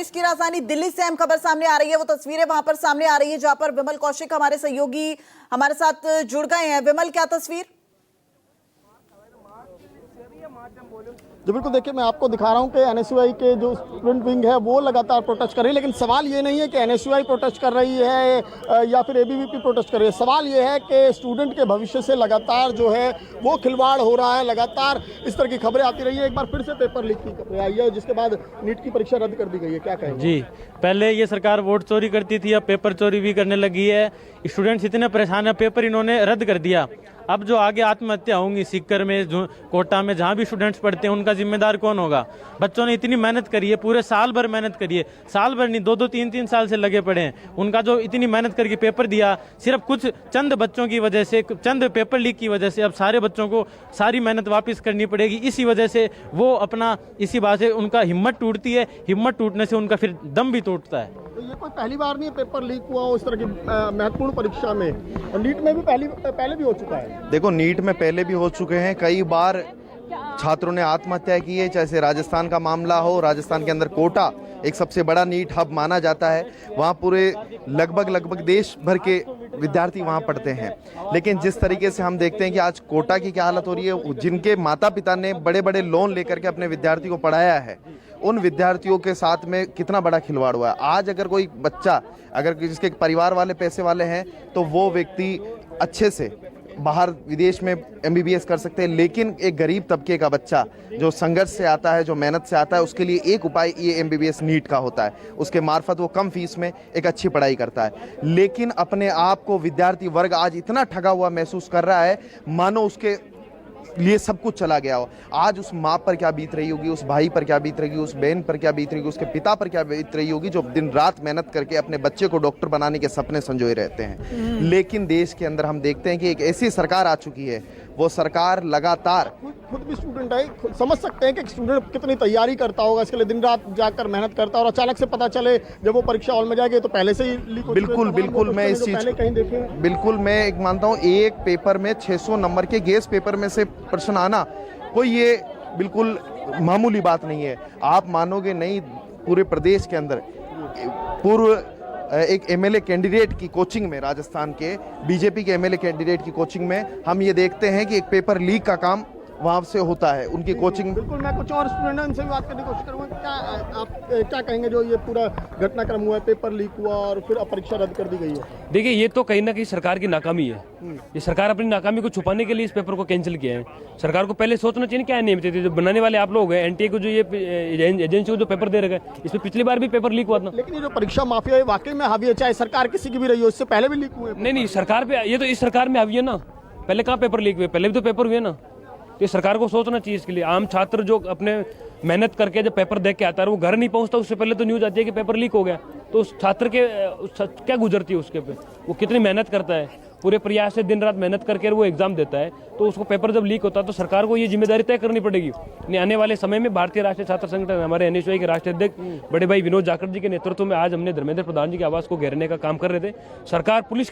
देश की राजधानी दिल्ली से अहम खबर सामने आ रही है। वो तस्वीरें वहां पर सामने आ रही है जहां पर विमल कौशिक हमारे सहयोगी हमारे साथ जुड़ गए हैं। विमल, क्या तस्वीर? जी बिल्कुल, देखिए मैं आपको दिखा रहा हूँ कि एनएसयूआई के जो स्टूडेंट विंग है वो लगातार प्रोटेस्ट कर रही है। लेकिन सवाल ये नहीं है कि एनएसयूआई प्रोटेस्ट कर रही है या फिर एबीवीपी प्रोटेस्ट कर रही है। सवाल ये है कि स्टूडेंट के भविष्य से लगातार जो है वो खिलवाड़ हो रहा है। लगातार इस तरह की खबरें आती रही है। एक बार फिर से पेपर लीक की खबरें आई है जिसके बाद नीट की परीक्षा रद्द कर दी गई है। क्या कहेंगे? जी, पहले ये सरकार वोट चोरी करती थी, अब पेपर चोरी भी करने लगी है। स्टूडेंट्स इतने परेशान है, पेपर इन्होंने रद्द कर दिया। अब जो आगे आत्महत्या होंगी सीकर में, कोटा में, जहाँ भी स्टूडेंट्स पढ़ते हैं, उनका जिम्मेदार कौन होगा? बच्चों ने इतनी मेहनत करी है, पूरे साल भर मेहनत करी है, साल भर नहीं, 2-2 3-3 साल से लगे पड़े हैं। उनका जो इतनी मेहनत करके पेपर दिया, सिर्फ कुछ चंद बच्चों की वजह से, चंद पेपर लीक की वजह से अब सारे बच्चों को सारी मेहनत वापस करनी पड़ेगी। इसी वजह से वो अपना, इसी बात से उनका हिम्मत टूटती है। हिम्मत टूटने से उनका फिर दम भी टूटता है। तो ये कोई पहली बार नहीं है पेपर लीक हुआ हो इस तरह की महत्वपूर्ण परीक्षा में, और नीट में भी पहले भी हो चुका है। देखो, नीट में पहले भी हो चुके हैं, कई बार छात्रों ने आत्महत्या की है। चाहे राजस्थान का मामला हो, राजस्थान के अंदर कोटा एक सबसे बड़ा नीट हब माना जाता है। वहाँ पूरे लगभग देश भर के विद्यार्थी वहाँ पढ़ते हैं। लेकिन जिस तरीके से हम देखते हैं कि आज कोटा की क्या हालत हो रही है, जिनके माता पिता ने बड़े बड़े लोन लेकर के अपने विद्यार्थी को पढ़ाया है, उन विद्यार्थियों के साथ में कितना बड़ा खिलवाड़ हुआ है। आज अगर कोई बच्चा, अगर जिसके परिवार वाले पैसे वाले हैं, तो वो व्यक्ति अच्छे से बाहर विदेश में एमबीबीएस कर सकते हैं। लेकिन एक गरीब तबके का बच्चा जो संघर्ष से आता है, जो मेहनत से आता है, उसके लिए एक उपाय ये एमबीबीएस नीट का होता है। उसके मार्फत वो कम फीस में एक अच्छी पढ़ाई करता है। लेकिन अपने आप को विद्यार्थी वर्ग आज इतना ठगा हुआ महसूस कर रहा है मानो उसके लिए सब कुछ चला गया हो। आज उस माँ पर क्या बीत रही होगी, उस भाई पर क्या बीत रही होगी, उस बहन पर क्या बीत रही होगी, उसके पिता पर क्या बीत रही होगी, जो दिन रात मेहनत करके अपने बच्चे को डॉक्टर बनाने के सपने संजोए रहते हैं। लेकिन देश के अंदर हम देखते हैं कि एक ऐसी सरकार आ चुकी है, वो सरकार लगातार, खुद भी स्टूडेंट है, समझ सकते हैं कि स्टूडेंट कितनी तैयारी करता होगा, इसके लिए दिन रात जाकर मेहनत करता है, और अचानक से पता चले जब वो परीक्षा हॉल में जाएगी तो पहले से ही लीक हो चुके हैं। बिल्कुल मैं इस चीज कहीं देखें, बिल्कुल मैं एक मानता हूँ, एक पेपर में 600 नंबर के गेस पेपर में से प्रश्न आना कोई ये बिल्कुल मामूली बात नहीं है। आप मानोगे नहीं, पूरे प्रदेश के अंदर पूर्व एक एमएलए कैंडिडेट की कोचिंग में, राजस्थान के बीजेपी के एमएलए कैंडिडेट की कोचिंग में हम ये देखते हैं कि एक पेपर लीक का काम वहाँ से होता है उनकी कोचिंग। बिल्कुल, मैं कुछ और स्टूडेंट उनसे भी बात करने की कोशिश करूँगा। क्या आप क्या कहेंगे जो ये पूरा घटनाक्रम हुआ है, पेपर लीक हुआ और फिर अब परीक्षा रद्द कर दी गई है? देखिए, ये तो कहीं ना कहीं सरकार की नाकामी है। ये सरकार अपनी नाकामी को छुपाने के लिए इस पेपर को कैंसिल किया है। सरकार को पहले सोचना चाहिए क्या नियम थे। जो बनाने वाले आप लोग हैं, एनटीए को जो ये एजेंसी को जो पेपर दे रखा है, इसमें पिछली बार भी पेपर लीक हुआ था। लेकिन ये जो परीक्षा माफिया है वाकई में हावी है, चाहे सरकार किसी की भी रही हो, इससे पहले भी लीक हुए। नहीं, सरकार पे, ये तो इस सरकार में हावी है ना। पहले कहाँ पेपर लीक हुए? पहले भी तो पेपर हुए ना। तो सरकार को सोचना चाहिए इसके लिए। आम छात्र जो अपने मेहनत करके जब पेपर देख के आता है, वो घर नहीं पहुंचता, उससे पहले तो न्यूज आती है कि पेपर लीक हो गया। तो उस छात्र के क्या गुजरती है उसके पे, वो कितनी मेहनत करता है, पूरे प्रयास से दिन रात मेहनत करके वो एग्जाम देता है। तो उसको पेपर जब लीक होता है तो सरकार को ये जिम्मेदारी तय करनी पड़ेगी। आने वाले समय में भारतीय राष्ट्रीय छात्र संगठन, हमारे एनएसयूआई के राष्ट्रीय अध्यक्ष बड़े भाई विनोद जाखड़ जी के नेतृत्व में आज हमने धर्मेंद्र प्रधान जी की आवाज को घेरने का काम कर रहे थे। सरकार पुलिस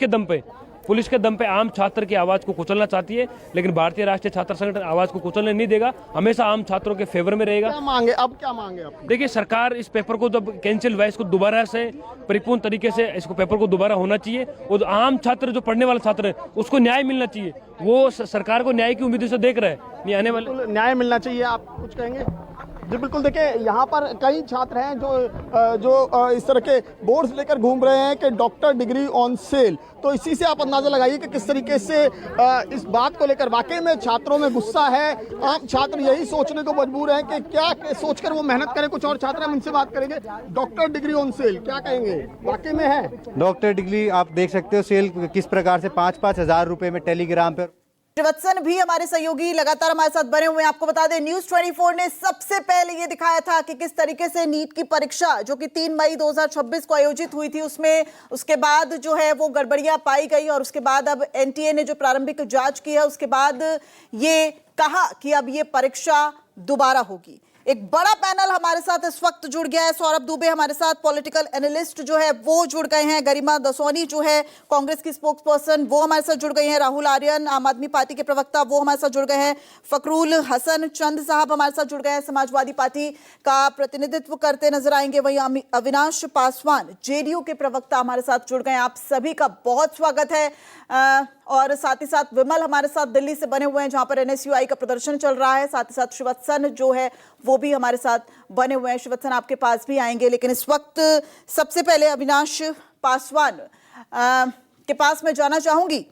के दम पे आम छात्र की आवाज को कुचलना चाहती है, लेकिन भारतीय राष्ट्रीय छात्र संगठन आवाज को कुचलने नहीं देगा, हमेशा आम छात्रों के फेवर में रहेगा। क्या मांगे आप? देखिए, सरकार इस पेपर को जब कैंसिल हुआ, इसको दोबारा से परिपूर्ण तरीके से इसको पेपर को दोबारा होना चाहिए, और आम छात्र जो पढ़ने वाला छात्र है उसको न्याय मिलना चाहिए। वो सरकार को न्याय की उम्मीद से देख रहा है। नहीं आने वाले न्याय मिलना चाहिए, आप कुछ कहेंगे? जी बिल्कुल, देखिए यहाँ पर कई छात्र हैं जो इस तरह के बोर्ड्स लेकर घूम रहे हैं कि डॉक्टर डिग्री ऑन सेल। तो इसी से आप अंदाजा लगाइए कि किस तरीके से इस बात को लेकर वाकई में छात्रों में गुस्सा है। आम छात्र यही सोचने को मजबूर हैं कि क्या सोचकर वो मेहनत करें। कुछ और छात्र हम इनसे बात करेंगे। डॉक्टर डिग्री ऑन सेल, क्या कहेंगे, वाकई में है? डॉक्टर डिग्री आप देख सकते हो सेल किस प्रकार से 5-5 हज़ार रुपए में टेलीग्राम पर। श्रीवत्सन भी हमारे सहयोगी लगातार हमारे साथ बने हुए हैं। आपको बता दें, न्यूज 24 ने सबसे पहले ये दिखाया था कि किस तरीके से नीट की परीक्षा जो कि 3 मई 2026 को आयोजित हुई थी, उसमें उसके बाद जो है वो गड़बड़ियां पाई गई, और उसके बाद अब एनटीए ने जो प्रारंभिक जांच की है उसके बाद ये कहा कि अब ये परीक्षा दोबारा होगी। एक बड़ा पैनल हमारे साथ इस वक्त जुड़ गया है। सौरभ दुबे हमारे साथ पॉलिटिकल एनालिस्ट जो है वो जुड़ गए हैं। गरिमा दसौनी जो है कांग्रेस की स्पोक्स पर्सन वो हमारे साथ जुड़ गई हैं। राहुल आर्यन आम आदमी पार्टी के प्रवक्ता वो हमारे साथ जुड़ गए हैं। फकरुल हसन चंद साहब हमारे साथ जुड़ गए हैं, समाजवादी पार्टी का प्रतिनिधित्व करते नजर आएंगे। वहीं अविनाश पासवान जेडीयू के प्रवक्ता हमारे साथ जुड़ गए हैं। आप सभी का बहुत स्वागत है। और साथ ही साथ विमल हमारे साथ दिल्ली से बने हुए हैं जहां पर एनएसयूआई का प्रदर्शन चल रहा है। साथ ही साथ श्रीवत्सन जो है वो भी हमारे साथ बने हुए हैं। श्रीवत्सन आपके पास भी आएंगे, लेकिन इस वक्त सबसे पहले अविनाश पासवान के पास मैं जाना चाहूंगी।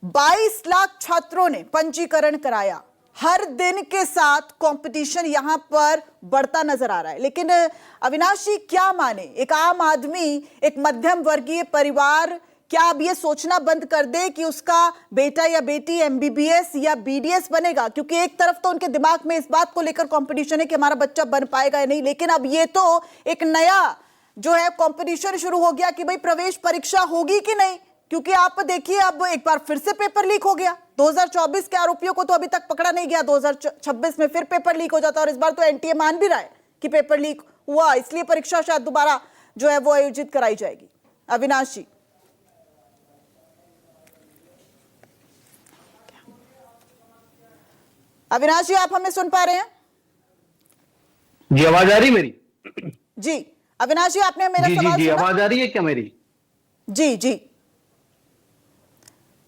22 लाख छात्रों ने पंजीकरण कराया। हर दिन के साथ कंपटीशन यहां पर बढ़ता नजर आ रहा है, लेकिन अविनाश जी क्या माने, एक आम आदमी, एक मध्यम वर्गीय परिवार क्या अब ये सोचना बंद कर दे कि उसका बेटा या बेटी एमबीबीएस या बीडीएस बनेगा? क्योंकि एक तरफ तो उनके दिमाग में इस बात को लेकर कंपटीशन है कि हमारा बच्चा बन पाएगा या नहीं, लेकिन अब ये तो एक नया जो है कंपटीशन शुरू हो गया कि भाई प्रवेश परीक्षा होगी कि नहीं। क्योंकि आप देखिए अब एक बार फिर से पेपर लीक हो गया। 2024 के आरोपियों को तो अभी तक पकड़ा नहीं गया, 2026 में फिर पेपर लीक हो जाता है और इस बार तो एनटीए मान भी रहा है कि पेपर लीक हुआ, इसलिए परीक्षा शायद दोबारा जो है वो आयोजित कराई जाएगी। अविनाश जी, अविनाश जी आप हमें सुन पा रहे हैं? जी आवाज आ रही मेरी? जी अविनाश जी आपने मेरा सवाल जी सुना? आवाज आ रही है क्या मेरी? जी जी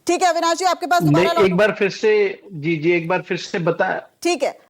ठीक है अविनाश जी आपके पास दोबारा एक बार फिर से जी एक बार फिर से बताया। ठीक है